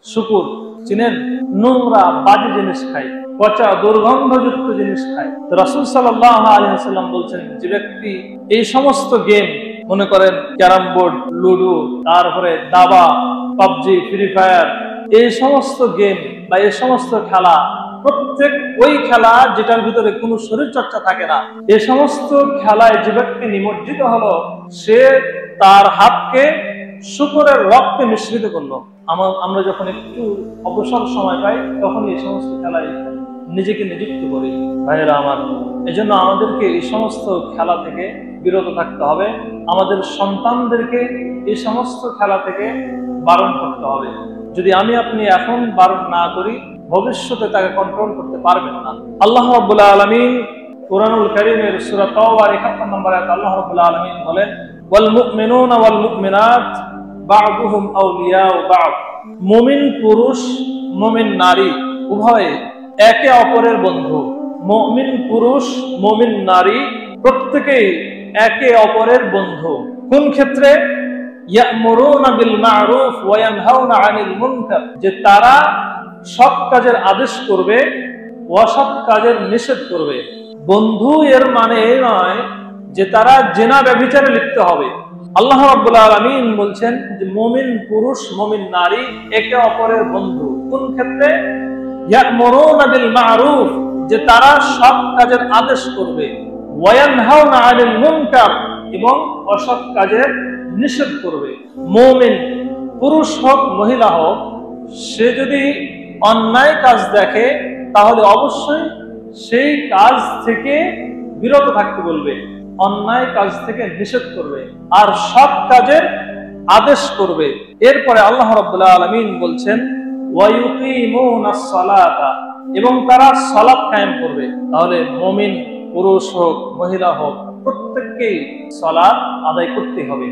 শুকুর, চিনেন, নোংরা বাজে জিনিস খায়, পচা দুর্গন্ধযুক্ত জিনিস খায়। তো রাসূল সাল্লাল্লাহু আলাইহি ওয়াসাল্লাম বলছেন, যে ব্যক্তি এই সমস্ত গেম, মনে করেন ক্যারাম বোর্ড, লুডো, তারপরে দাবা, পাবজি, ফ্রি ফায়ার, এই সমস্ত গেম বা এই সমস্ত খেলা, প্রত্যেক ওই খেলা যেটার ভিতরে কোনো শরীর চর্চা থাকে না, এই সমস্ত খেলায় যে ব্যক্তি নিমজ্জিত হলো, সে তার হাতকে শুকরের রক্তে মিশ্রিত করলো। আমরা যখন একটু অবসর সময় পাই, তখন এই সমস্ত খেলায় নিজেকে নিযুক্ত করি। ভাইয়েরা আমার, এজন্য আমাদেরকে এই সমস্ত খেলা থেকে বিরত থাকতে হবে। আমাদের সন্তানদেরকে এই সমস্ত খেলা থেকে বারণ করতে হবে। যদি আমি আপনি এখন বারণ না করি, ভবিষ্যতে তাকে কন্ট্রোল করতে পারবেন না। আল্লাহ রাব্বুল আলামিন কুরআনুল কারীমের সূরা তাওবার ৭১ নম্বর আয়াতে আল্লাহ রাব্বুল আলামিন বলেন, ওয়াল মুমিনুনা ওয়াল মুমিনাত বা'দুহুম আউলিয়াউ বা'দ। মুমিন পুরুষ, মুমিন নারী উভয়ে একে অপরের বন্ধু। মুমিন পুরুষ, মুমিন নারী প্রত্যেকেই একে অপরের বন্ধু। কোন ক্ষেত্রে? ইয়া'মুরুনা বিল মা'রুফ ওয়া ইয়ানহাউনা আনিল মুনকার, যে তারা সৎ কাজের আদেশ করবে, অসৎ কাজের নিষেধ করবে। বন্ধু এর মানে এই নয় যে তারা জিনা ব্যভিচারে লিপ্ত হবে। আল্লাহ রাব্বুল আলামিন বলছেন যে মুমিন পুরুষ, মুমিন নারী একে অপরের বন্ধু। কোন ক্ষেত্রে? ইয়া'মুরুনা বিল মা'রুফ, যে তারা সৎ কাজের আদেশ করবে, ওয়া ইয়ানহাউনা আনিল মুনকার, এবং অসৎ কাজের নিষেধ করবে। মুমিন পুরুষ হোক মহিলা হোক, সে যদি অন্যায় কাজ দেখে, তাহলে অবশ্যই সেই কাজ থেকে বিরত থাকতে বলবে, অন্যায় কাজ থেকে নিষেধ করবে, আর সৎ কাজের আদেশ করবে। এরপরে আল্লাহ রাব্বুল আলামিন বলছেন, ওয়া ইউকিমুনাস সালাতা, এবং তারা সালাত কায়েম করবে। তাহলে মুমিন পুরুষ হোক মহিলা হোক, প্রত্যেককেই সালাত আদায় করতে হবে।